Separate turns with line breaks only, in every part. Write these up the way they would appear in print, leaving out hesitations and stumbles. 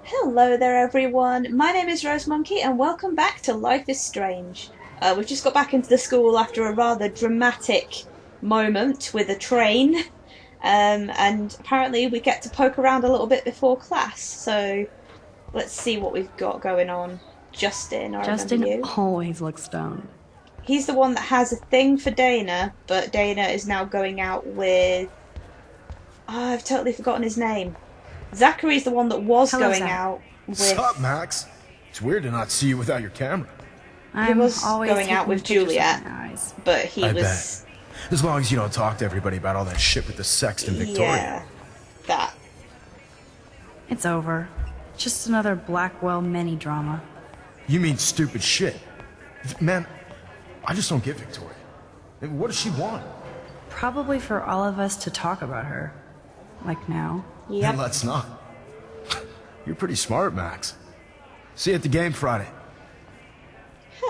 Hello there everyone, my name is Rose Monkey and welcome back to Life is Strange. We've just got back into the school after a rather dramatic moment with a train, and apparently we get to poke around a little bit before class, so let's see what we've got going on. Justin, I remember you.
Justin always looks stoned.
He's the one that has a thing for Dana, but Dana is now going out with... Oh, I've totally forgotten his name. Zachary's the one that was going out with...
What's up, Max? It's weird to not see you without your camera.
He was going out with Juliet, but he
I
was...
bet. As long as you don't talk to everybody about all that shit with the sext and Victoria.
Yeah, that.
It's over. Just another Blackwell mini drama.
You mean stupid shit. Man, I just don't get Victoria. What does she want?
Probably for all of us to talk about her. Like now.
Yep.
Then let's not. You're pretty smart, Max. See you at the game Friday.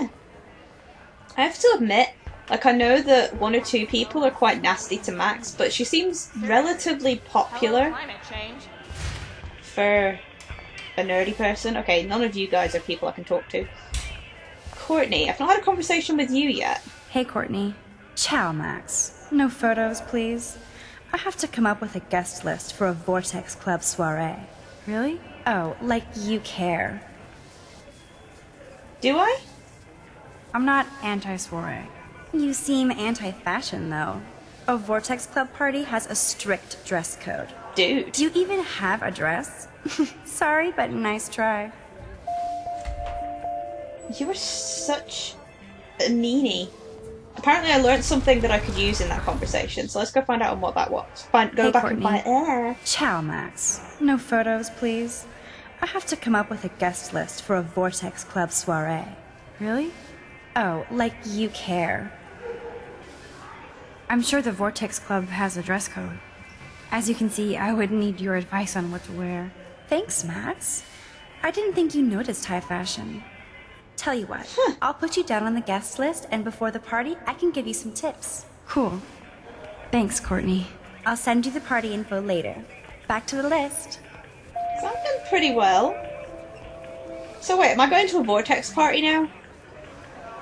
I have to admit, I know that one or two people are quite nasty to Max, but she seems relatively popular for a nerdy person. Okay, none of you guys are people I can talk to. Courtney, I've not had a conversation with you yet.
Hey, Courtney. Ciao, Max. No photos, please. I have to come up with a guest list for a Vortex Club soiree. Really? Oh, like you care.
Do I?
I'm not anti-soiree. You seem anti-fashion, though. A Vortex Club party has a strict dress code.
Dude.
Do you even have a dress? Sorry, but nice try.
You were such a meanie. Apparently I learned something that I could use in that conversation, so let's go find out on what that was. Go back
Courtney.
and find...
Ciao, Max. No photos, please. I have to come up with a guest list for a Vortex Club soiree. Really? Oh, like you care. I'm sure the Vortex Club has a dress code. As you can see, I would need your advice on what to wear. Thanks, Max. I didn't think you noticed high fashion. Tell you what, I'll put you down on the guest list, and before the party, I can give you some tips. Cool. Thanks, Courtney. I'll send you the party info later. Back to the list.
So I've done pretty well. So wait, am I going to a Vortex party now?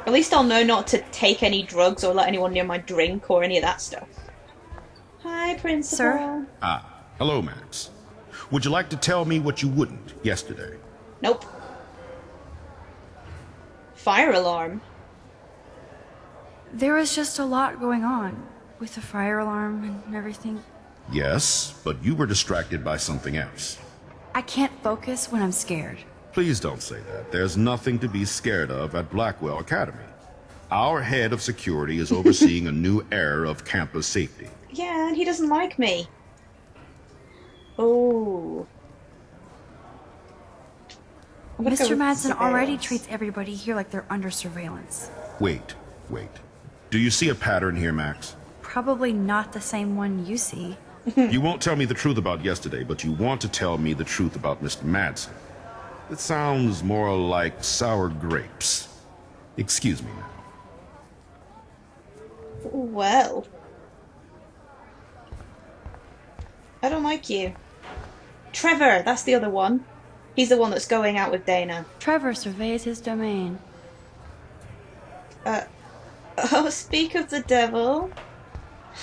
At least I'll know not to take any drugs or let anyone near my drink or any of that stuff. Hi, Principal.
Sir?
Hello, Max. Would you like to tell me what you wouldn't yesterday?
Nope. Fire alarm.
There was just a lot going on, with the fire alarm and everything.
Yes, but you were distracted by something else.
I can't focus when I'm scared.
Please don't say that. There's nothing to be scared of at Blackwell Academy. Our head of security is overseeing a new era of campus safety.
Yeah, and he doesn't like me. Oh.
Mr. Madsen already treats everybody here like they're under surveillance.
Wait. Do you see a pattern here, Max?
Probably not the same one you see.
You won't tell me the truth about yesterday, but you want to tell me the truth about Mr. Madsen. It sounds more like sour grapes. Excuse me now.
Well. I don't like you. Trevor, that's the other one. He's the one that's going out with Dana.
Trevor surveys his domain.
Oh, speak of the devil.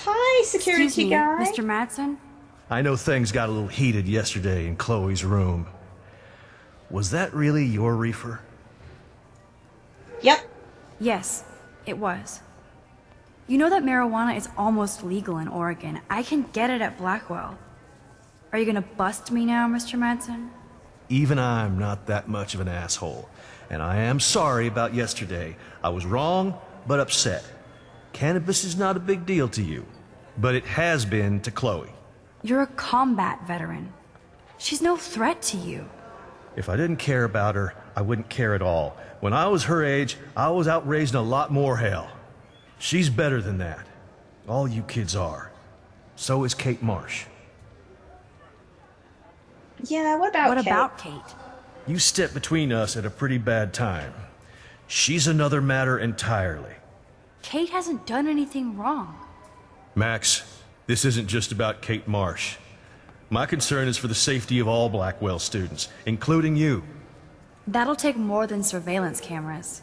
Hi, security
Excuse me,
guy.
Mr. Madsen?
I know things got a little heated yesterday in Chloe's room. Was that really your reefer?
Yep.
Yes, it was. You know that marijuana is almost legal in Oregon. I can get it at Blackwell. Are you gonna bust me now, Mr. Madsen?
Even I'm not that much of an asshole. And I am sorry about yesterday. I was wrong, but upset. Cannabis is not a big deal to you, but it has been to Chloe.
You're a combat veteran. She's no threat to you.
If I didn't care about her, I wouldn't care at all. When I was her age, I was out raising a lot more hell. She's better than that. All you kids are. So is Kate Marsh.
Yeah, what about
What
Kate?
about Kate?
You stepped between us at a pretty bad time. She's another matter entirely.
Kate hasn't done anything wrong.
Max, this isn't just about Kate Marsh. My concern is for the safety of all Blackwell students, including you.
That'll take more than surveillance cameras.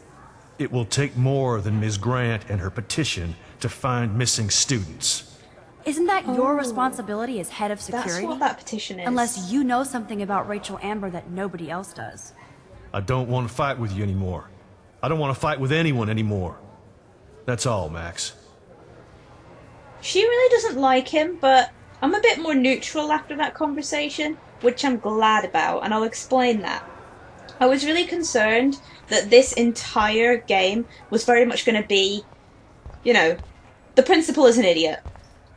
It will take more than Ms. Grant and her petition to find missing students.
Isn't that your responsibility as head of security?
That's what that petition is.
Unless you know something about Rachel Amber that nobody else does.
I don't want to fight with you anymore. I don't want to fight with anyone anymore. That's all, Max.
She really doesn't like him, but I'm a bit more neutral after that conversation, which I'm glad about, and I'll explain that. I was really concerned that this entire game was very much going to be, you know, the principal is an idiot.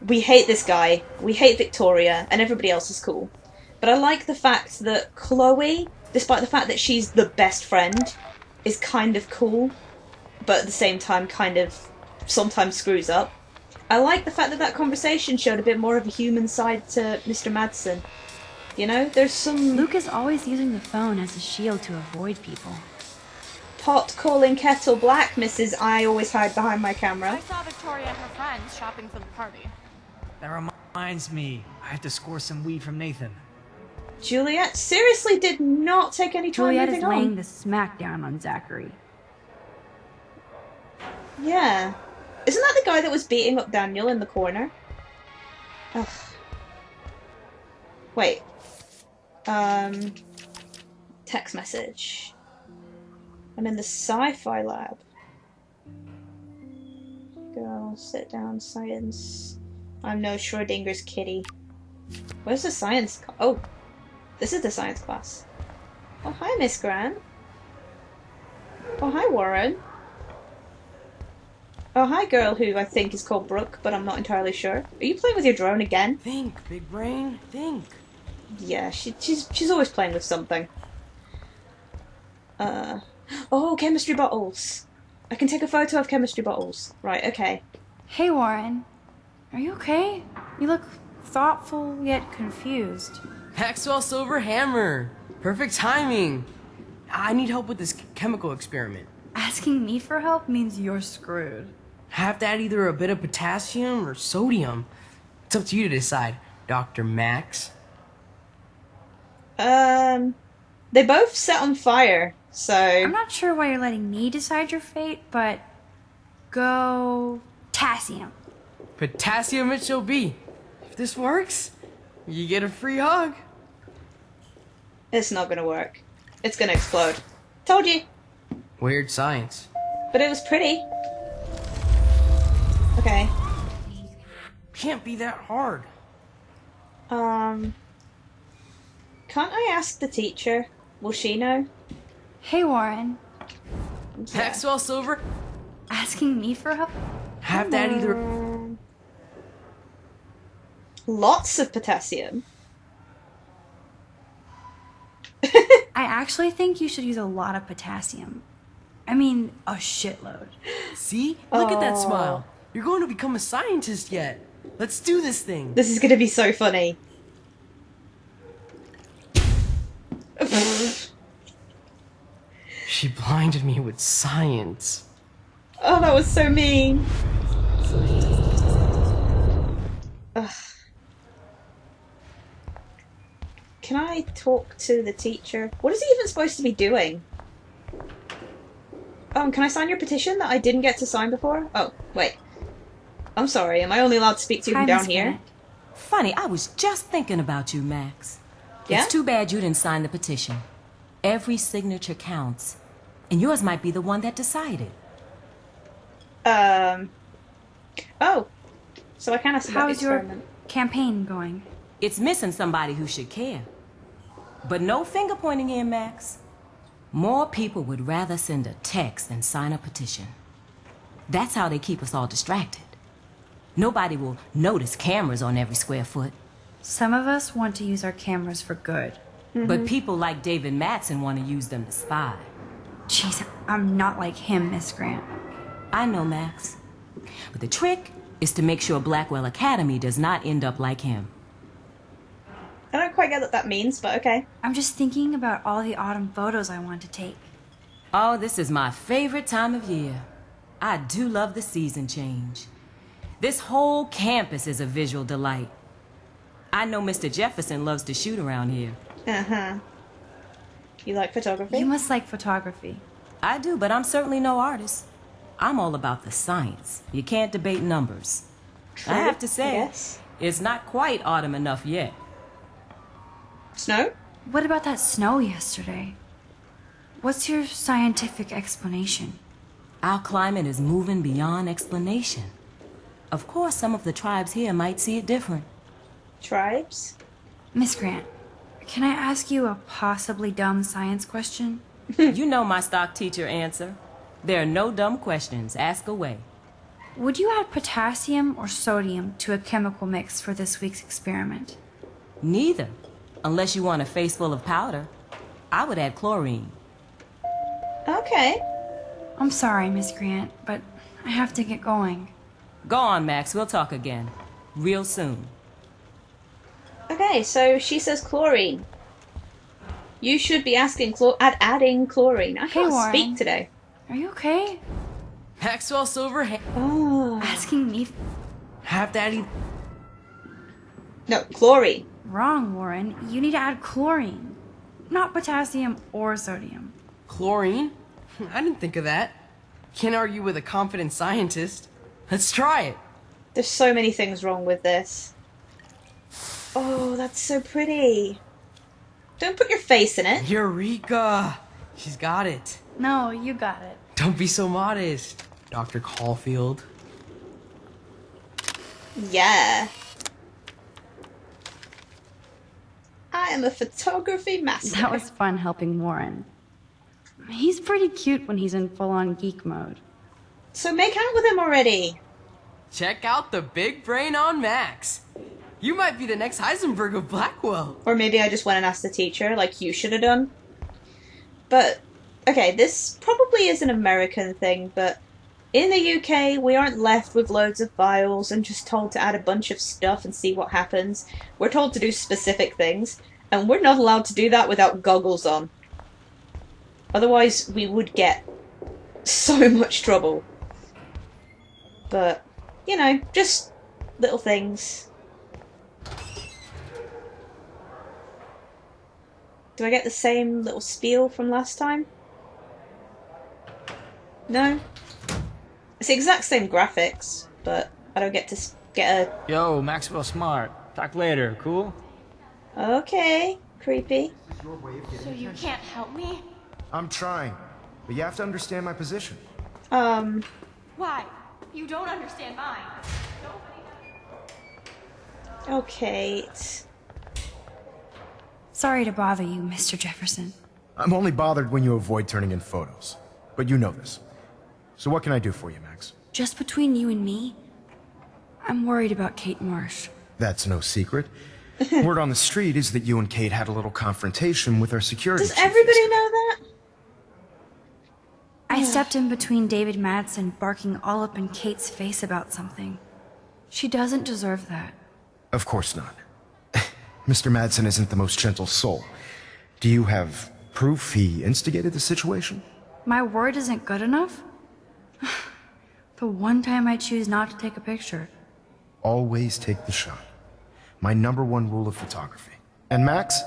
We hate this guy, we hate Victoria, and everybody else is cool. But I like the fact that Chloe, despite the fact that she's the best friend, is kind of cool, but at the same time kind of sometimes screws up. I like the fact that that conversation showed a bit more of a human side to Mr. Madsen. You know, there's some...
Luke is always using the phone as a shield to avoid people.
Pot calling kettle black, Mrs. I always hide behind my camera.
I saw Victoria and her friends shopping for the party.
That reminds me, I have to score some weed from Nathan.
Juliet seriously did not take any time
Juliet is
moving
laying
on.
the smackdown on Zachary.
Yeah. Isn't that the guy that was beating up Daniel in the corner? Ugh. Wait. Text message. I'm in the sci-fi lab. Girl, sit down, science. I'm no Schrodinger's kitty. Where's the science? Oh, this is the science class. Oh, hi, Miss Grant. Oh, hi, Warren. Oh, hi, girl who I think is called Brooke, but I'm not entirely sure. Are you playing with your drone again?
Think, big brain, think.
Yeah, she's always playing with something. Oh, chemistry bottles. I can take a photo of chemistry bottles. Right, okay.
Hey, Warren. Are you okay? You look thoughtful yet confused.
Maxwell Silver Hammer. Perfect timing. I need help with this chemical experiment.
Asking me for help means you're screwed.
I have to add either a bit of potassium or sodium. It's up to you to decide, Dr. Max.
They both set on fire, so...
I'm not sure why you're letting me decide your fate, but go potassium.
Potassium it shall be. If this works, you get a free hug.
It's not gonna work. It's gonna explode. Told you.
Weird science.
But it was pretty. Okay.
Can't be that hard.
Can't I ask the teacher? Will she know?
Hey, Warren.
Yeah.
Maxwell Silver.
Asking me for help?
Have to add either.
Lots of potassium.
I actually think you should use a lot of potassium. I mean, a shitload.
See? Look at that smile. You're going to become a scientist yet. Let's do this thing.
This is gonna be so funny.
She blinded me with science.
Oh, that was so mean. Ugh. Can I talk to the teacher? What is he even supposed to be doing? Can I sign your petition that I didn't get to sign before? Oh, wait. I'm sorry, am I only allowed to speak to you
Hi,
from down
Miss
here?
Grant.
Funny, I was just thinking about you, Max.
Yeah?
It's too bad you didn't sign the petition. Every signature counts. And yours might be the one that decided.
Oh. So I can ask about the
How's your
experiment.
campaign going?
It's missing somebody who should care. But no finger pointing here, Max. More people would rather send a text than sign a petition. That's how they keep us all distracted. Nobody will notice cameras on every square foot.
Some of us want to use our cameras for good.
But people like David Madsen want to use them to spy.
Jeez, I'm not like him, Miss Grant.
I know, Max. But the trick is to make sure Blackwell Academy does not end up like him.
I don't quite get what that means, but okay.
I'm just thinking about all the autumn photos I want to take.
Oh, this is my favorite time of year. I do love the season change. This whole campus is a visual delight. I know Mr. Jefferson loves to shoot around here.
Uh-huh. You like photography?
You must like photography.
I do, but I'm certainly no artist. I'm all about the science. You can't debate numbers.
True,
I have to
I
say,
guess.
it's not quite autumn enough yet.
Snow?
What about that snow yesterday? What's your scientific explanation?
Our climate is moving beyond explanation. Of course, some of the tribes here might see it different.
Tribes?
Miss Grant, can I ask you a possibly dumb science question?
You know my stock teacher answer. There are no dumb questions. Ask away.
Would you add potassium or sodium to a chemical mix for this week's experiment?
Neither. Unless you want a face full of powder. I would add chlorine.
Okay.
I'm sorry, Miss Grant, but I have to get going.
Go on, Max. We'll talk again. Real soon.
Okay, so she says chlorine. You should be asking adding chlorine. I
Hey,
can't
Warren.
speak today.
Are you okay?
Maxwell Silverhand.
Oh.
Asking me
Half Daddy.
No, chlorine.
wrong, Warren. You need to add chlorine, not potassium or sodium.
Chlorine? I didn't think of that. Can't argue with a confident scientist. Let's try it.
There's so many things wrong with this. Oh, that's so pretty. Don't put your face in it.
Eureka! She's got it.
No, you got it.
Don't be so modest, Dr. Caulfield.
Yeah. I am a photography master.
That was fun helping Warren. He's pretty cute when he's in full-on geek mode.
So make out with him already.
Check out the big brain on Max. You might be the next Heisenberg of Blackwell.
Or maybe I just went and asked the teacher, like you should have done. But, okay, this probably is an American thing, but in the UK, we aren't left with loads of files and just told to add a bunch of stuff and see what happens. We're told to do specific things, and we're not allowed to do that without goggles on. Otherwise, we would get so much trouble. But, you know, just little things. Do I get the same little spiel from last time? No? It's the exact same graphics, but I don't get to get a...
Yo, Maxwell Smart. Talk later, cool?
Okay, creepy.
So you can't help me?
I'm trying, but you have to understand my position.
Why? You don't understand mine.
Okay.
Sorry to bother you, Mr. Jefferson.
I'm only bothered when you avoid turning in photos. But you know this. So what can I do for you, Max?
Just between you and me, I'm worried about Kate Marsh.
That's no secret. Word on the street is that you and Kate had a little confrontation with our security
Does
chief
everybody
yesterday.
know that?
I stepped in between David Madsen barking all up in Kate's face about something. She doesn't deserve that.
Of course not. Mr. Madsen isn't the most gentle soul. Do you have proof he instigated the situation?
My word isn't good enough? The one time I choose not to take a picture.
Always take the shot. My #1 rule of photography. And Max,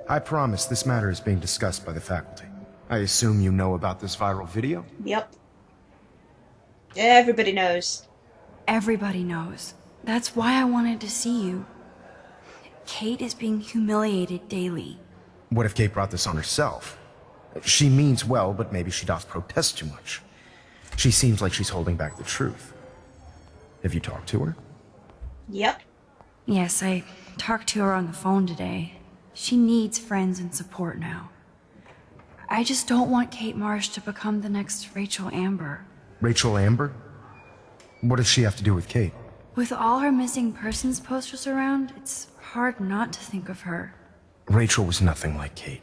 I promise this matter is being discussed by the faculty. I assume you know about this viral video?
Yep. Everybody knows.
Everybody knows. That's why I wanted to see you. Kate is being humiliated daily.
What if Kate brought this on herself? She means well, but maybe she doth protest too much. She seems like she's holding back the truth. Have you talked to her?
Yep.
Yes, I talked to her on the phone today. She needs friends and support now. I just don't want Kate Marsh to become the next Rachel Amber.
Rachel Amber? What does she have to do with Kate?
With all her missing persons posters around, it's hard not to think of her.
Rachel was nothing like Kate.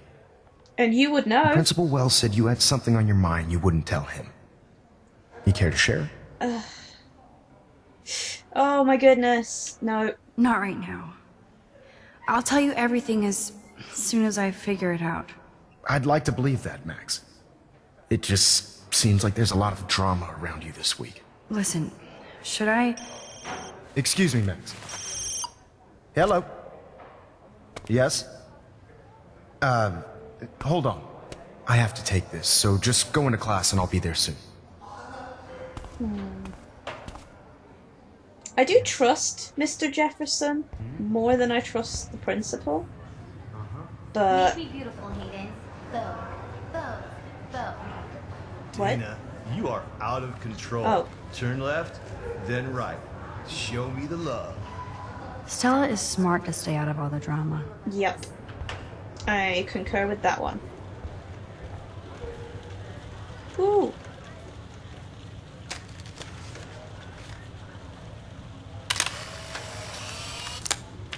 And you would know.
Principal Wells said you had something on your mind you wouldn't tell him. You care to share?
Oh my goodness. No.
Not right now. I'll tell you everything as soon as I figure it out.
I'd like to believe that, Max. It just seems like there's a lot of drama around you this week.
Listen, should I...
Excuse me, Max. Hello? Yes? Hold on. I have to take this, so just go into class and I'll be there soon.
I do trust Mr. Jefferson more than I trust the principal. But...
Make me beautiful, Hayden. Bo.
What?
Dana, you are out of control.
Oh.
Turn left, then right. Show me the love.
Stella is smart to stay out of all the drama.
Yep. I concur with that one. Ooh.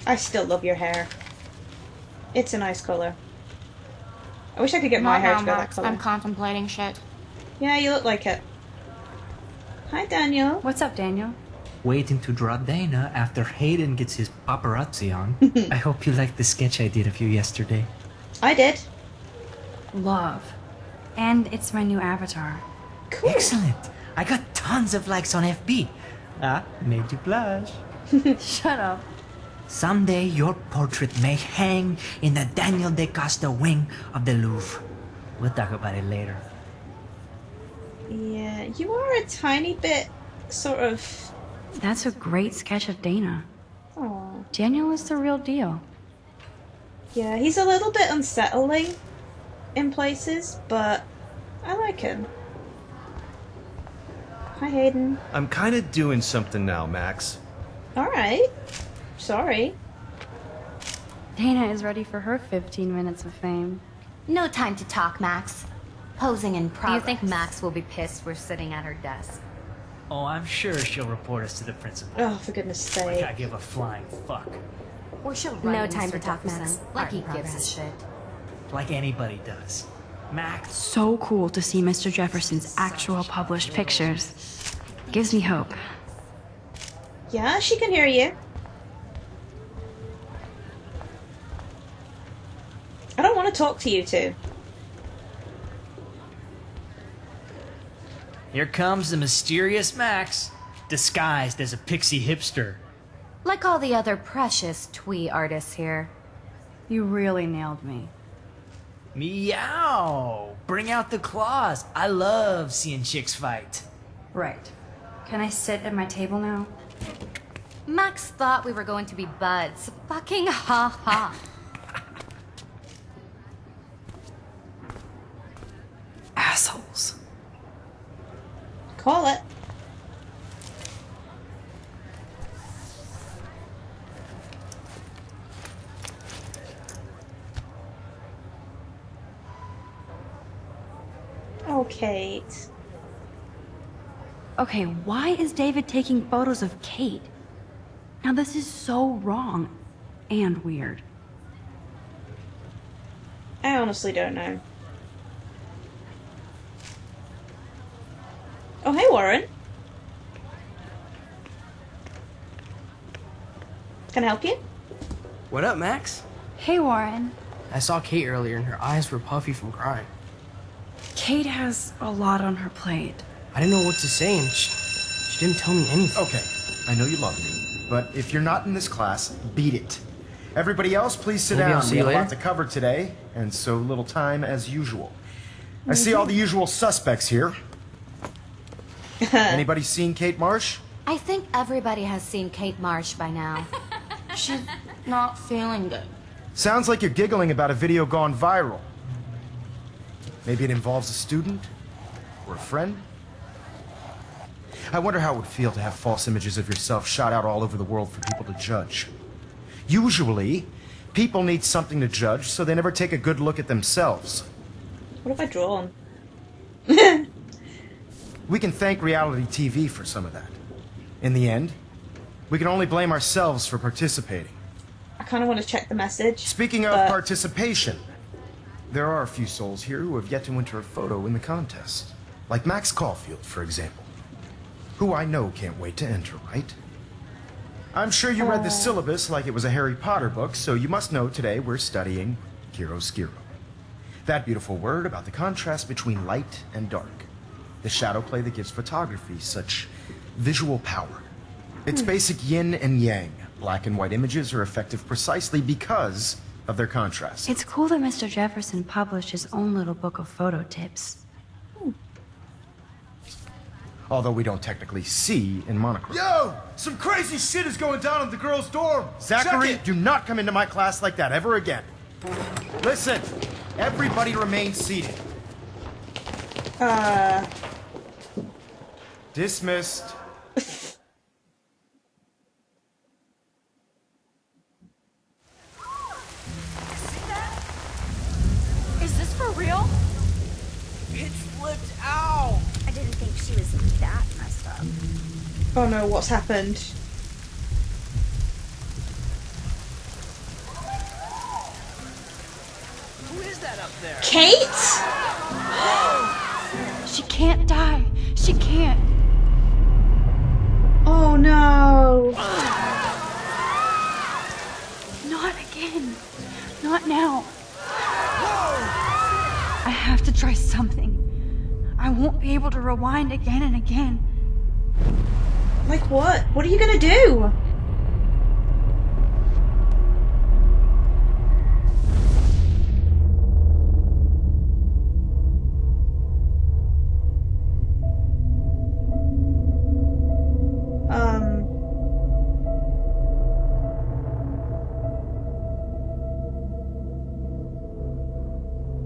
I still love your hair. It's a nice color. I wish I could get my hair to go that color.
I'm contemplating shit.
Yeah, you look like it. Hi, Daniel.
What's up, Daniel?
Waiting to draw Dana after Hayden gets his paparazzi on. I hope you liked the sketch I did of you yesterday.
I did.
Love. And it's my new avatar.
Cool.
Excellent. I got tons of likes on FB. Made you blush.
Shut up.
Someday your portrait may hang in the Daniel de Costa wing of the Louvre. We'll talk about it later.
Yeah, you are a tiny bit sort of...
That's a great sketch of Dana.
Oh.
Daniel is the real deal.
Yeah, he's a little bit unsettling in places, but I like him. Hi, Hayden.
I'm kind of doing something now, Max.
Alright. Sorry.
Dana is ready for her 15 minutes of fame.
No time to talk, Max. Posing in
Do
progress.
you think Max will be pissed we're sitting at her desk?
Oh, I'm sure she'll report us to the principal.
Oh, for goodness
Like I
sake.
give a flying fuck.
Or she'll run
No
into
time
Mr.
to talk,
Jefferson,
Max.
like
Art
he
in
gives a
progress.
shit.
Like anybody does. Max.
So cool to see Mr. Jefferson's actual published pictures. Gives me hope.
Yeah, she can hear you. I don't want to talk to you two.
Here comes the mysterious Max, disguised as a pixie hipster.
Like all the other precious twee artists here.
You really nailed me.
Meow! Bring out the claws. I love seeing chicks fight.
Right. Can I sit at my table now?
Max thought we were going to be buds. Fucking ha ha.
Assholes.
Call it. Oh, Kate.
Okay, why is David taking photos of Kate? Now this is so wrong and weird.
I honestly don't know. Oh, hey, Warren. Can I help you?
What up, Max?
Hey, Warren.
I saw Kate earlier and her eyes were puffy from crying.
Kate has a lot on her plate.
I didn't know what to say and she didn't tell me anything.
Okay, I know you love me, but if you're not in this class, beat it. Everybody else, please sit
Maybe
down.
I'll see
We
you
have a lot
later.
to cover today, and so little time as usual. I see all the usual suspects here. Anybody seen Kate Marsh?
I think everybody has seen Kate Marsh by now.
She's not feeling good.
Sounds like you're giggling about a video gone viral. Maybe it involves a student? Or a friend? I wonder how it would feel to have false images of yourself shot out all over the world for people to judge. Usually, people need something to judge, so they never take a good look at themselves.
What have I drawn?
We can thank reality TV for some of that. In the end, we can only blame ourselves for participating.
I kind of want to check the message.
Speaking of
but-
participation, there are a few souls here who have yet to enter a photo in the contest. Like Max Caulfield, for example. Who I know can't wait to enter, right? I'm sure you read the syllabus like it was a Harry Potter book, so you must know today we're studying chiaroscuro. That beautiful word about the contrast between light and dark. The shadow play that gives photography such visual power. It's basic yin and yang, Black and white images are effective precisely because of their contrast.
It's cool that Mr. Jefferson published his own little book of photo tips.
Although we don't technically see in monochrome.
Yo! Some crazy shit is going down in the girls' dorm!
Zachary, do not come into my class like that ever again. Listen, everybody remain seated. Dismissed.
Is this for real?
It flipped out.
I didn't think she was that messed up.
Oh no, what's happened?
Who is that up there?
Kate?
She can't die. She can't.
Oh no.
Not again. Not now. I have to try something. I won't be able to rewind again and again.
Like what? What are you gonna do?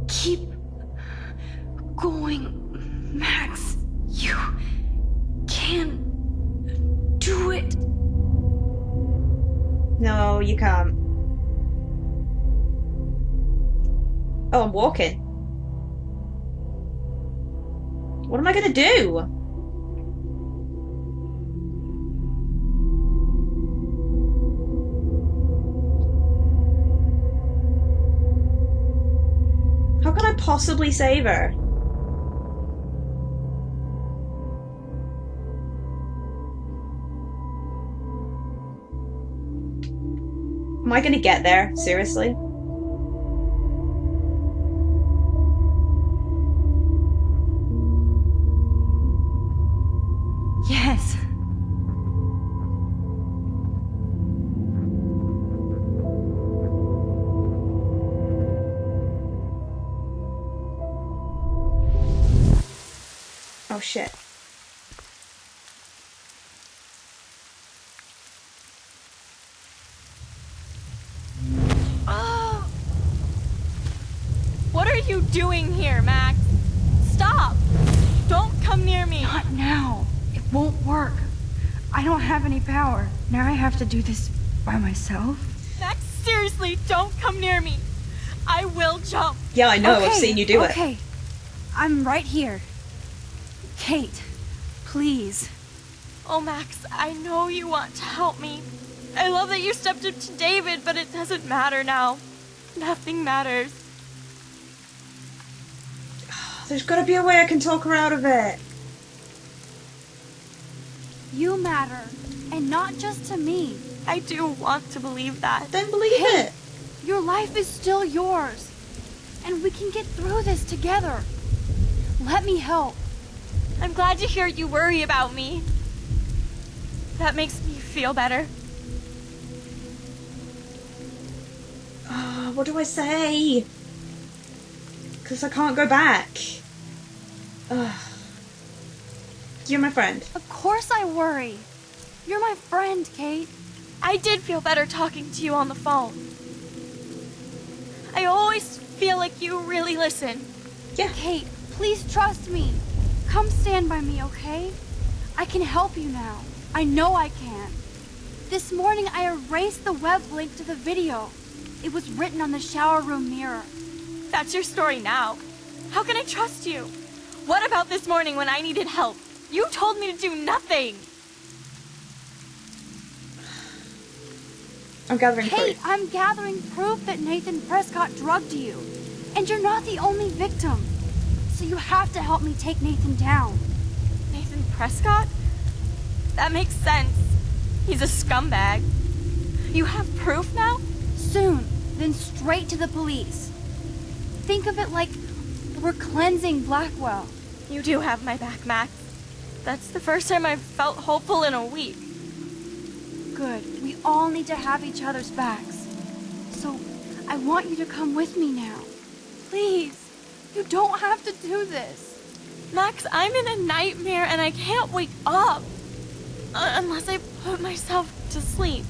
Keep going, Max. You can do it.
No, you can't. Oh, I'm walking. What am I gonna do? How can I possibly save her? Am I gonna get there? Seriously?
Yes.
Oh shit.
Oh! What are you doing here, Max? Stop! Don't come near me!
Not now. It won't work. I don't have any power. Now I have to do this by myself.
Max, seriously, don't come near me! I will jump!
Yeah, I know, I've seen you do it.
Okay. I'm right here. Kate, please.
Oh, Max, I know you want to help me. I love that you stepped up to David, but it doesn't matter now. Nothing matters.
There's gotta be a way I can talk her out of it.
You matter. And not just to me.
I do want to believe that.
Then believe it.
Your life is still yours. And we can get through this together. Let me help.
I'm glad to hear you worry about me. That makes me feel better.
What do I say? Because I can't go back. You're my friend.
Of course I worry. You're my friend, Kate.
I did feel better talking to you on the phone. I always feel like you really listen.
Yeah.
Kate, please trust me. Come stand by me, okay? I can help you now. I know I can. This morning I erased the web link to the video. It was written on the shower room mirror.
That's your story now. How can I trust you? What about this morning when I needed help? You told me to do nothing.
I'm gathering
Kate,
proof.
I'm gathering proof that Nathan Prescott drugged you. And you're not the only victim. So you have to help me take Nathan down.
Nathan Prescott? That makes sense. He's a scumbag. You have proof now?
Soon, then straight to the police. Think of it like we're cleansing Blackwell.
You do have my back, Max. That's the first time I've felt hopeful in a week.
Good. We all need to have each other's backs. So, I want you to come with me now. Please, you don't have to do this.
Max, I'm in a nightmare and I can't wake up. Unless I put myself to sleep.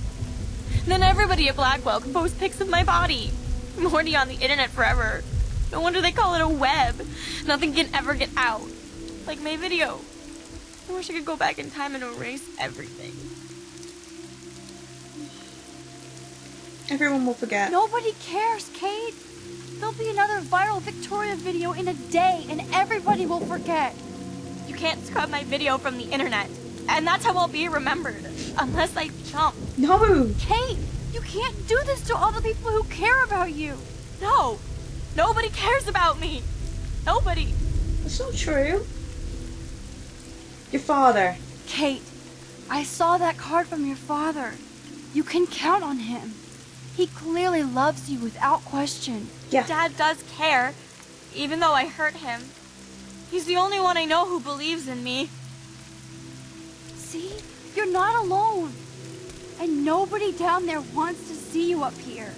Then everybody at Blackwell can post pics of my body. I'm already on the internet forever. No wonder they call it a web. Nothing can ever get out. Like my video. I wish I could go back in time and erase everything.
Everyone will forget.
Nobody cares, Kate. There'll be another viral Victoria video in a day, and everybody will forget.
You can't scrub my video from the internet. And that's how I'll be remembered. Unless I jump.
No!
Kate, you can't do this to all the people who care about you.
No! Nobody cares about me. Nobody.
That's not true. Your father.
Kate, I saw that card from your father. You can count on him. He clearly loves you without question.
Yeah.
Dad does care, even though I hurt him. He's the only one I know who believes in me.
See? You're not alone. And nobody down there wants to see you up here.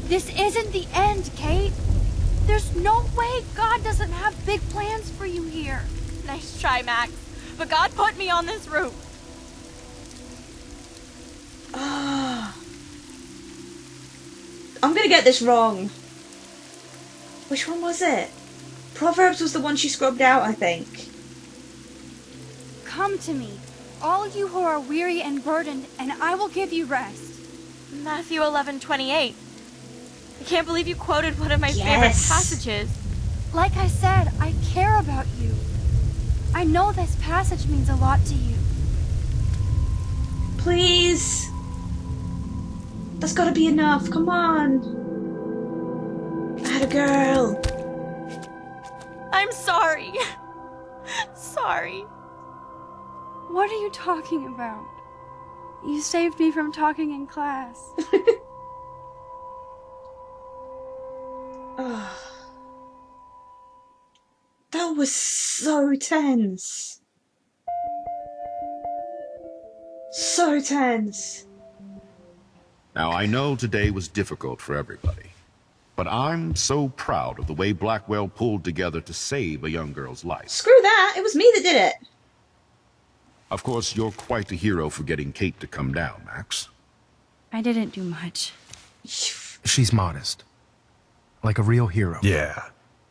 This isn't the end, Kate. There's no way God doesn't have big plans for you here.
Nice try, Max. But God put me on this route.
I'm gonna get this wrong. Which one was it? Proverbs was the one she scrubbed out, I think.
Come to me, all you who are weary and burdened, and I will give you rest.
Matthew 11:28. I can't believe you quoted one of my favorite
Yes.
passages.
Like I said, I care about you. I know this passage means a lot to you.
Please. That's gotta be enough. Come on. Atta girl.
I'm sorry. Sorry.
What are you talking about? You saved me from talking in class.
That was so tense. So tense.
Now, I know today was difficult for everybody, but I'm so proud of the way Blackwell pulled together to save a young girl's life.
Screw that. It was me that did it.
Of course, you're quite the hero for getting Kate to come down, Max.
I didn't do much.
She's modest. Like a real hero.
Yeah,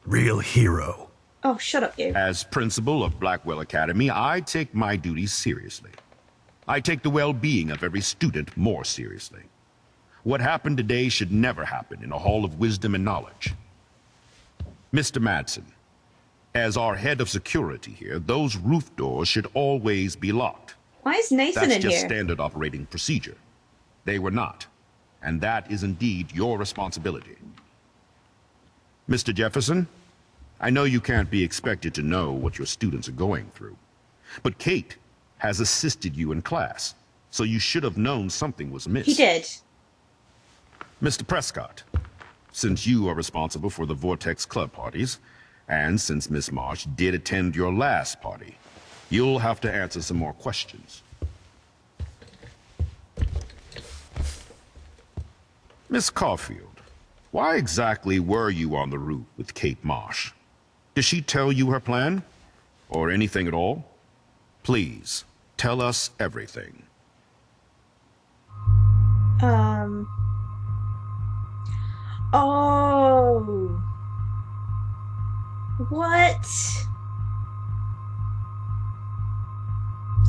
real hero.
Oh, shut up, you.
As principal of Blackwell Academy, I take my duties seriously. I take the well-being of every student more seriously. What happened today should never happen in a hall of wisdom and knowledge. Mr. Madsen, as our head of security here, those roof doors should always be locked.
Why is Nathan
That's
in
just
here?
standard operating procedure. They were not, and that is indeed your responsibility. Mr. Jefferson, I know you can't be expected to know what your students are going through, but Kate has assisted you in class, so you should have known something was amiss.
He did.
Mr. Prescott, since you are responsible for the Vortex Club parties, and since Miss Marsh did attend your last party, you'll have to answer some more questions. Miss Caulfield, why exactly were you on the route with Kate Marsh? Did she tell you her plan? Or anything at all? Please, tell us everything.
Oh. What?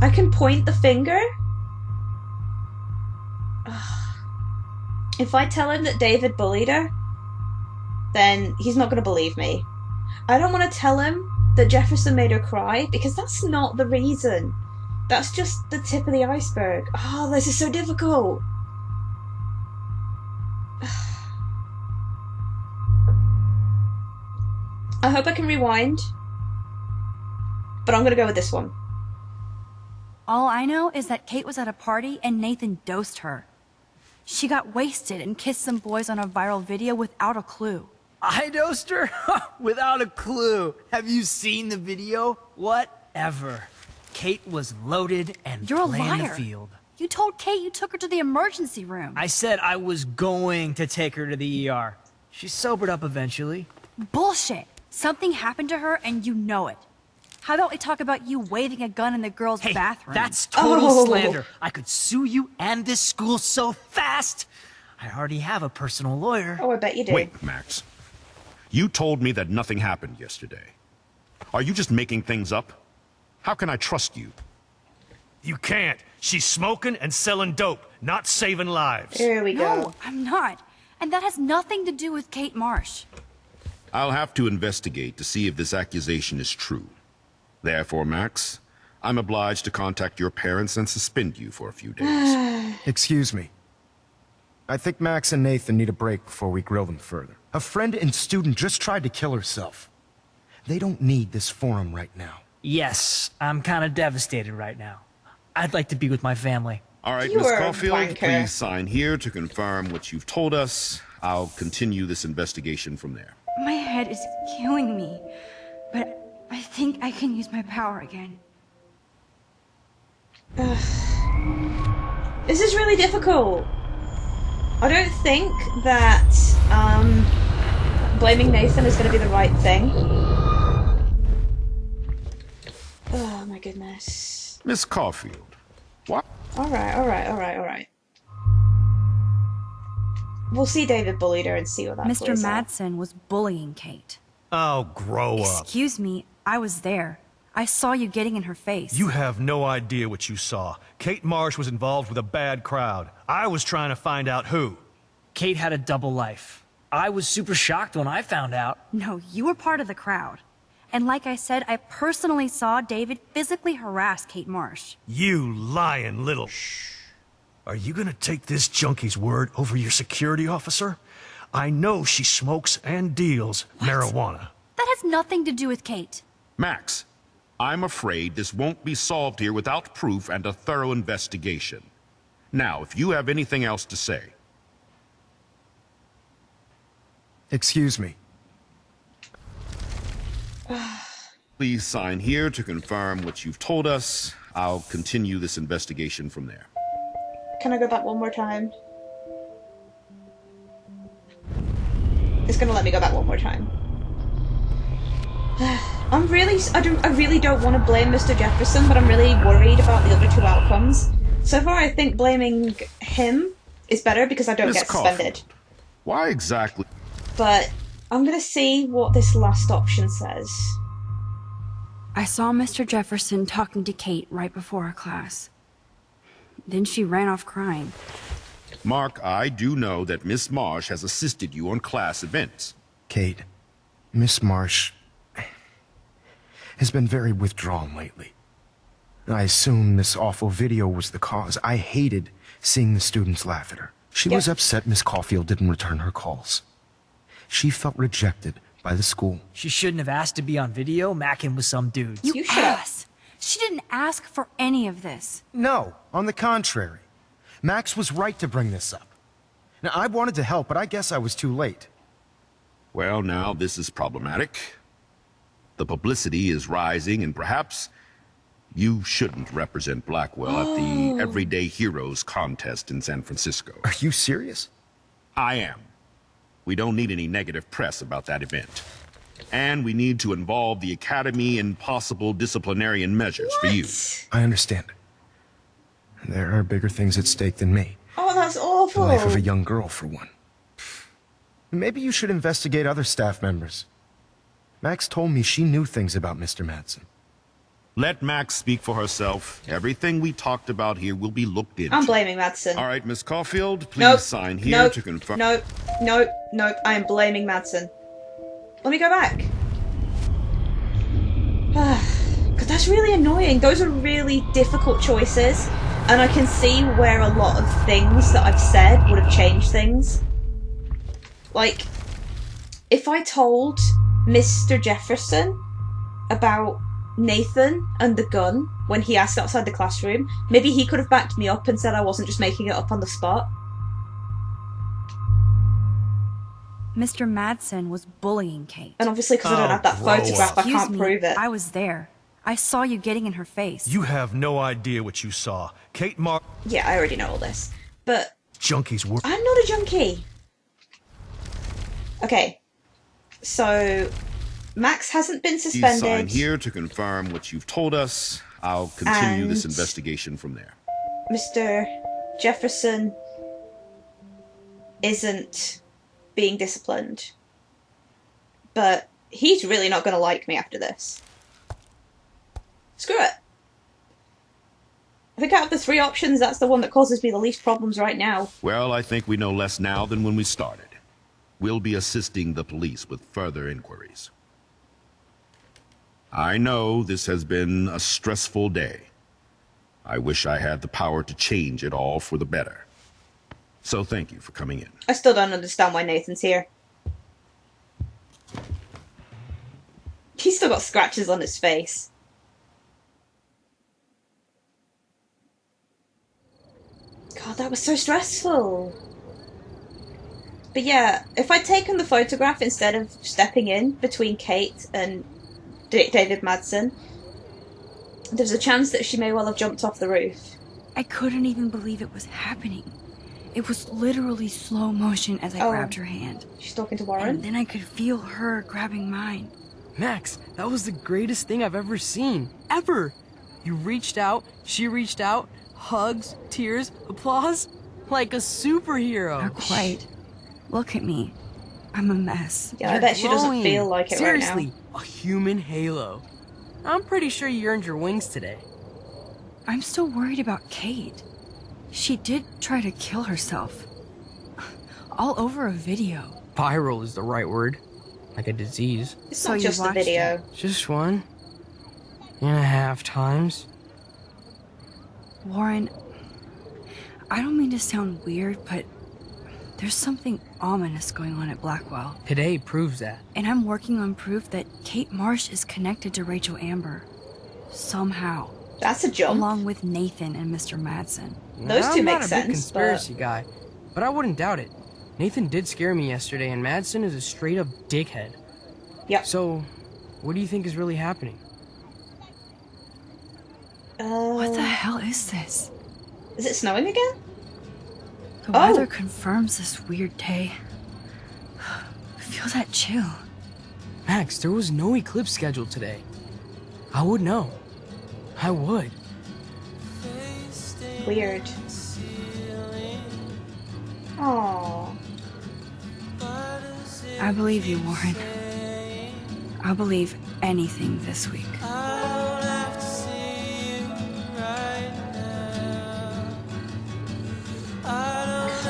I can point the finger? If I tell him that David bullied her, then he's not going to believe me. I don't want to tell him that Jefferson made her cry, because that's not the reason. That's just the tip of the iceberg. Oh, this is so difficult. I hope I can rewind, but I'm going to go with this one.
All I know is that Kate was at a party and Nathan dosed her. She got wasted and kissed some boys on a viral video without a clue.
I dosed her? Without a clue. Have you seen the video? Whatever. Kate was loaded and
You're a
playing the
liar.
field.
You told Kate you took her to the emergency room.
I said I was going to take her to the ER. She sobered up eventually.
Bullshit. Something happened to her and you know it. How about we talk about you waving a gun in the girls'
Hey,
bathroom?
that's total slander. I could sue you and this school so fast. I already have a personal lawyer.
Oh, I bet you do.
Wait, Max. You told me that nothing happened yesterday. Are you just making things up? How can I trust you?
You can't. She's smoking and selling dope, not saving lives.
Here we go.
No, I'm not. And that has nothing to do with Kate Marsh.
I'll have to investigate to see if this accusation is true. Therefore, Max, I'm obliged to contact your parents and suspend you for a few days.
Excuse me. I think Max and Nathan need a break before we grill them further. A friend and student just tried to kill herself. They don't need this forum right now.
Yes, I'm kind of devastated right now. I'd like to be with my family.
All right,
You
Miss
are a
Caulfield,
wanker.
please sign here to confirm what you've told us. I'll continue this investigation from there.
My head is killing me. But I think I can use my power again.
This is really difficult. I don't think that blaming Nathan is going to be the right thing. Oh my goodness.
Miss Caulfield, what?
Alright. We'll see David bullied her and see what that
Mr.
plays out.
Madsen was bullying Kate.
Oh, grow up.
Excuse me, I was there. I saw you getting in her face.
You have no idea what you saw. Kate Marsh was involved with a bad crowd. I was trying to find out who.
Kate had a double life. I was super shocked when I found out.
No, you were part of the crowd. And like I said, I personally saw David physically harass Kate Marsh.
You lying little... Shh. Are you gonna take this junkie's word over your security officer? I know she smokes and deals marijuana.
That has nothing to do with Kate.
Max, I'm afraid this won't be solved here without proof and a thorough investigation. Now, if you have anything else to say.
Excuse me.
Please sign here to confirm what you've told us. I'll continue this investigation from there.
Can I go back one more time? It's gonna let me go back one more time. I really don't want to blame Mr. Jefferson, but I'm really worried about the other two outcomes. So far, I think blaming him is better because I don't
Miss
get suspended.
Caulfield, why exactly?
But I'm gonna see what this last option says.
I saw Mr. Jefferson talking to Kate right before our class. Then she ran off crying.
Mark, I do know that Miss Marsh has assisted you on class events.
Kate, Miss Marsh has been very withdrawn lately. I assume this awful video was the cause. I hated seeing the students laugh at her. She was upset Miss Caulfield didn't return her calls. She felt rejected by the school.
She shouldn't have asked to be on video macking with some dudes.
You ass! She didn't ask for any of this.
No, on the contrary. Max was right to bring this up. Now, I wanted to help, but I guess I was too late.
Well, now this is problematic. The publicity is rising, and perhaps you shouldn't represent Blackwell at the Everyday Heroes contest in San Francisco.
Are you serious?
I am. We don't need any negative press about that event. And we need to involve the Academy in possible disciplinarian measures for you.
I understand. There are bigger things at stake than me.
Oh, that's awful.
The life of a young girl, for one. Maybe you should investigate other staff members. Max told me she knew things about Mr. Madsen.
Let Max speak for herself. Everything we talked about here will be looked into.
I'm blaming Madsen.
All right, Miss Caulfield, please sign here to confirm.
Nope. I am blaming Madsen. Let me go back. God, that's really annoying. Those are really difficult choices, and I can see where a lot of things that I've said would have changed things. Like, if I told Mr. Jefferson about Nathan and the gun when he asked outside the classroom, maybe he could have backed me up and said I wasn't just making it up on the spot.
Mr. Madsen was bullying Kate.
And obviously, because I don't have that photograph, I can't prove it.
I was there. I saw you getting in her face.
You have no idea what you saw. Kate Mar...
Yeah, I already know all this. But
Junkies were...
I'm not a junkie. Okay. So, Max hasn't been
Please
suspended.
sign here to confirm what you've told us. I'll continue this
And-
investigation from there.
Mr. Jefferson isn't being disciplined. But he's really not going to like me after this. Screw it. I think out of the three options, that's the one that causes me the least problems right now.
Well, I think we know less now than when we started. We'll be assisting the police with further inquiries. I know this has been a stressful day. I wish I had the power to change it all for the better. So thank you for coming in.
I still don't understand why Nathan's here. He's still got scratches on his face. God, that was so stressful. But yeah, if I'd taken the photograph instead of stepping in between Kate and David Madsen, there's a chance that she may well have jumped off the roof.
I couldn't even believe it was happening. It was literally slow motion as I grabbed her hand.
She's talking to Warren?
And then I could feel her grabbing mine.
Max, that was the greatest thing I've ever seen. Ever! You reached out, she reached out, hugs, tears, applause. Like a superhero.
Not quite. Look at me. I'm a mess.
Yeah, I bet she doesn't feel like it right now.
Seriously, a human halo. I'm pretty sure you earned your wings today.
I'm still worried about Kate. She did try to kill herself. All over a video.
Viral is the right word. Like a disease.
It's
So
not
you
just the
watched
video.
it?
Just 1.5 times.
Warren, I don't mean to sound weird, but there's something ominous going on at Blackwell.
Today proves that.
And I'm working on proof that Kate Marsh is connected to Rachel Amber. Somehow.
That's a jump.
Along with Nathan and Mr. Madsen.
Those two
I'm
make
not a
sense,
big conspiracy guy, but I wouldn't doubt it. Nathan did scare me yesterday, and Madsen is a straight-up dickhead.
Yep.
So, what do you think is really happening?
What the hell is this?
Is it snowing again?
The weather confirms this weird day. Feel that chill.
Max, there was no eclipse scheduled today. I would know. I would.
Weird. Aww.
I believe you, Warren. I'll believe anything this week.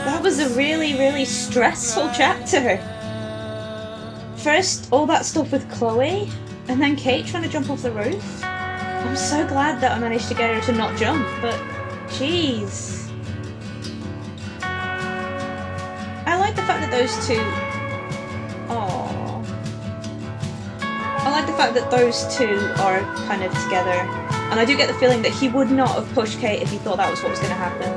That was a really, really stressful chapter. First, all that stuff with Chloe, and then Kate trying to jump off the roof. I'm so glad that I managed to get her to not jump, but jeez. I like the fact that those two... Aww. I like the fact that those two are kind of together. And I do get the feeling that he would not have pushed Kate if he thought that was what was going to happen.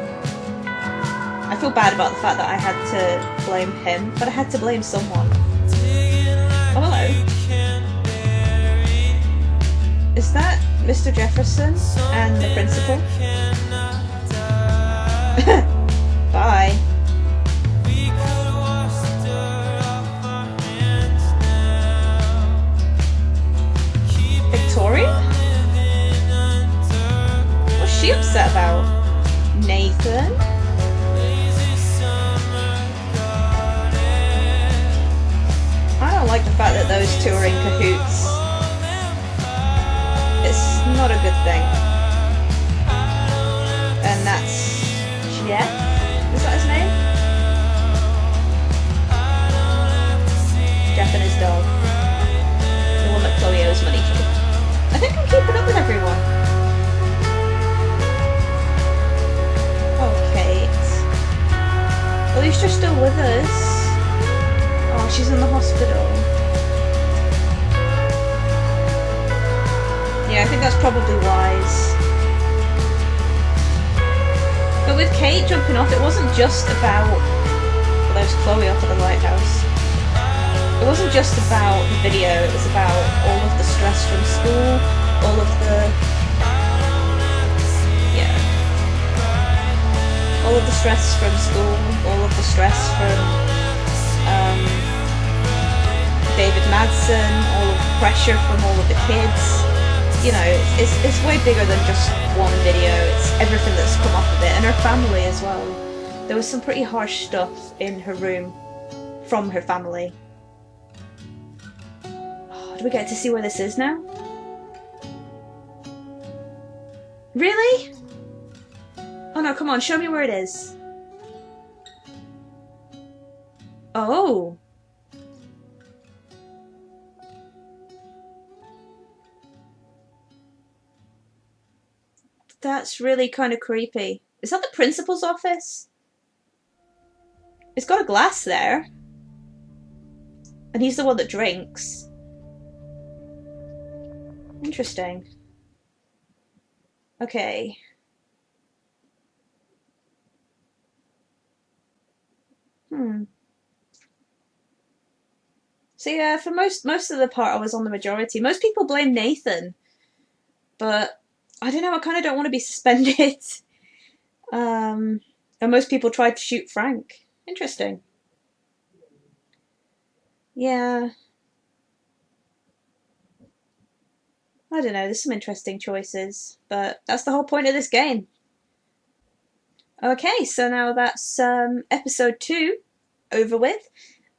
I feel bad about the fact that I had to blame him, but I had to blame someone. Oh, hello. Is that Mr. Jefferson and the principal? Bye. Victoria? What's she upset about? Nathan? I don't like the fact that those two are in cahoots. It's not a good thing. And that's Jeff? Is that his name? Jeff and his dog. The one that Chloe owes money to. I think I'm keeping up with everyone. Oh, Kate. At least you're still with us. Oh, she's in the hospital. Yeah, I think that's probably wise. But with Kate jumping off, it wasn't just about... Well, there's Chloe off at the lighthouse. It wasn't just about the video, it was about all of the stress from school, all of the, yeah, all of the stress from school, all of the stress from David Madsen, all of the pressure from all of the kids. You know, it's way bigger than just one video. It's everything that's come off of it, and her family as well. There was some pretty harsh stuff in her room from her family. Oh, do we get to see where this is now? Really? Oh no, come on, show me where it is. Oh. That's really kind of creepy. Is that the principal's office? It's got a glass there. And he's the one that drinks. Interesting. Okay. So yeah, for most of the part I was on the majority. Most people blame Nathan. But I don't know, I kind of don't want to be suspended. And most people tried to shoot Frank. Interesting. Yeah. I don't know, there's some interesting choices, but that's the whole point of this game. Okay, so now that's episode 2 over with.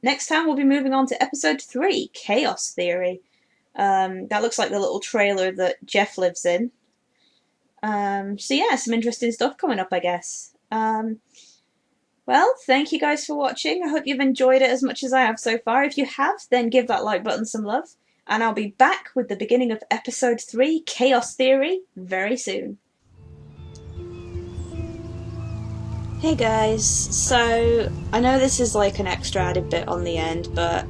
Next time we'll be moving on to episode 3, Chaos Theory. That looks like the little trailer that Jeff lives in. So yeah, some interesting stuff coming up, I guess. Well, thank you guys for watching. I hope you've enjoyed it as much as I have so far. If you have, then give that like button some love. And I'll be back with the beginning of episode 3, Chaos Theory, very soon. Hey guys, so I know this is like an extra added bit on the end, but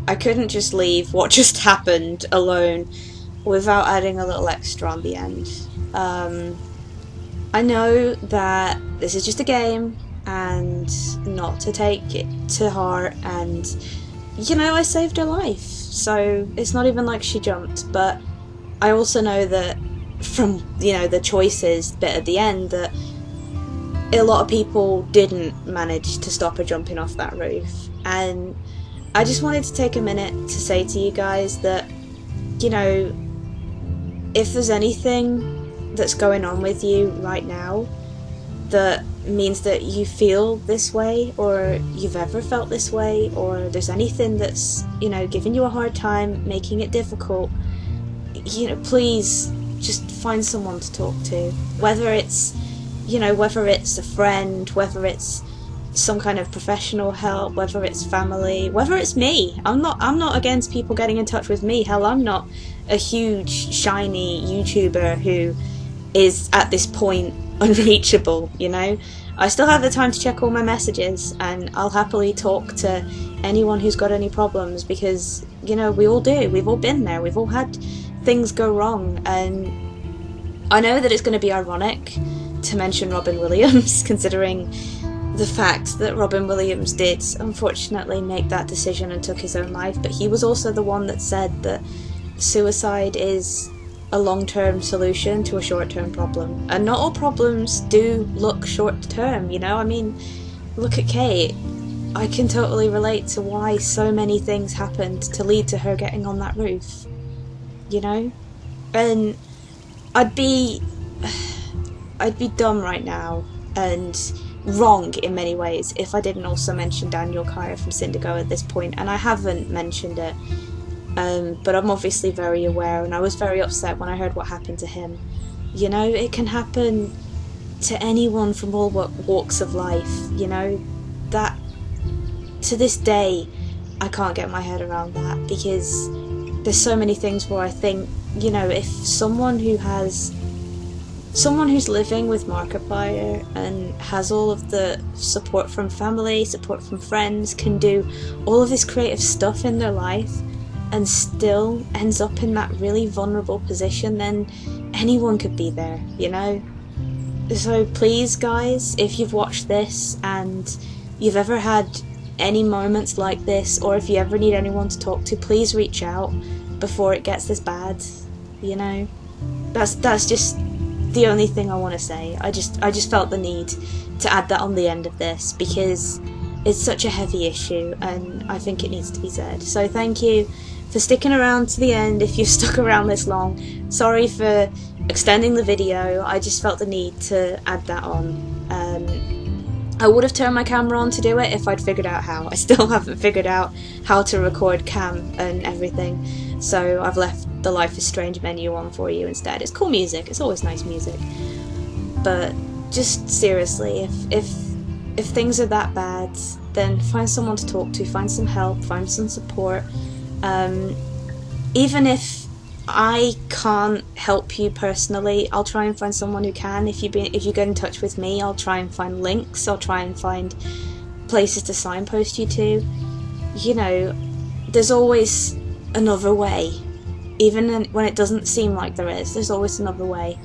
I couldn't just leave what just happened alone without adding a little extra on the end. I know that this is just a game and not to take it to heart, and you know, I saved her life, so it's not even like she jumped, but I also know that from, you know, the choices bit at the end that a lot of people didn't manage to stop her jumping off that roof. And I just wanted to take a minute to say to you guys that, you know, if there's anything that's going on with you right now that means that you feel this way, or you've ever felt this way, or there's anything that's, you know, giving you a hard time, making it difficult, you know, please just find someone to talk to. Whether it's, you know, whether it's a friend, whether it's some kind of professional help, whether it's family, whether it's me. I'm not against people getting in touch with me. Hell, I'm not a huge shiny YouTuber who is at this point unreachable, you know. I still have the time to check all my messages, and I'll happily talk to anyone who's got any problems, because, you know, we all do. We've all been there. We've all had things go wrong, and I know that it's going to be ironic to mention Robin Williams, considering the fact that Robin Williams did unfortunately make that decision and took his own life, but he was also the one that said that suicide is a long-term solution to a short-term problem, and not all problems do look short-term, you know. I mean, look at Kate. I can totally relate to why so many things happened to lead to her getting on that roof, you know. And I'd be dumb right now and wrong in many ways if I didn't also mention Daniel Kyer from Syndigo at this point, and I haven't mentioned it, but I'm obviously very aware, and I was very upset when I heard what happened to him. You know, it can happen to anyone from all walks of life, you know. That, to this day, I can't get my head around that, because there's so many things where I think, you know, if someone who's living with Markiplier and has all of the support from family, support from friends, can do all of this creative stuff in their life and still ends up in that really vulnerable position, then anyone could be there, you know? So please, guys, if you've watched this and you've ever had any moments like this, or if you ever need anyone to talk to, please reach out before it gets this bad, you know? That's just the only thing I want to say. I just felt the need to add that on the end of this because it's such a heavy issue and I think it needs to be said. So thank you for sticking around to the end if you've stuck around this long. Sorry for extending the video, I just felt the need to add that on. I would have turned my camera on to do it if I'd figured out how. I still haven't figured out how to record cam and everything, so I've left the Life is Strange menu on for you instead. It's cool music, it's always nice music. But just seriously, if things are that bad, then find someone to talk to, find some help, find some support. Even if I can't help you personally, I'll try and find someone who can. If you get in touch with me, I'll try and find links, I'll try and find places to signpost you to. You know, there's always another way. Even when it doesn't seem like there is, there's always another way.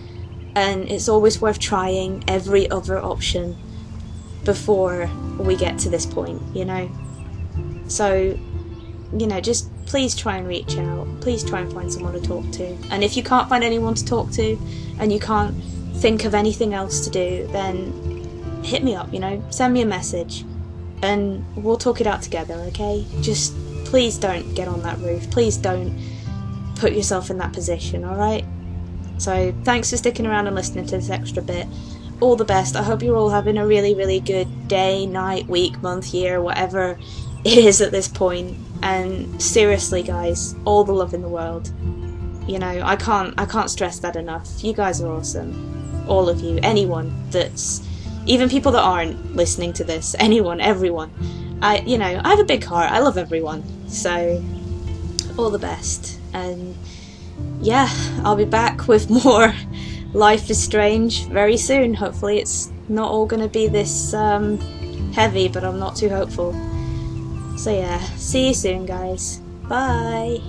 And it's always worth trying every other option before we get to this point, you know? So, you know, just please try and reach out. Please try and find someone to talk to. And if you can't find anyone to talk to, and you can't think of anything else to do, then hit me up, you know? Send me a message. And we'll talk it out together, okay? Just please don't get on that roof. Please don't put yourself in that position, alright? So, thanks for sticking around and listening to this extra bit. All the best. I hope you're all having a really, really good day, night, week, month, year, whatever it is at this point. And seriously, guys, all the love in the world. You know, I can't stress that enough. You guys are awesome. All of you. Anyone that's... Even people that aren't listening to this. Anyone, everyone. I have a big heart. I love everyone. So, all the best. And yeah, I'll be back with more Life is Strange very soon. Hopefully it's not all going to be this heavy, but I'm not too hopeful. So yeah, see you soon, guys. Bye!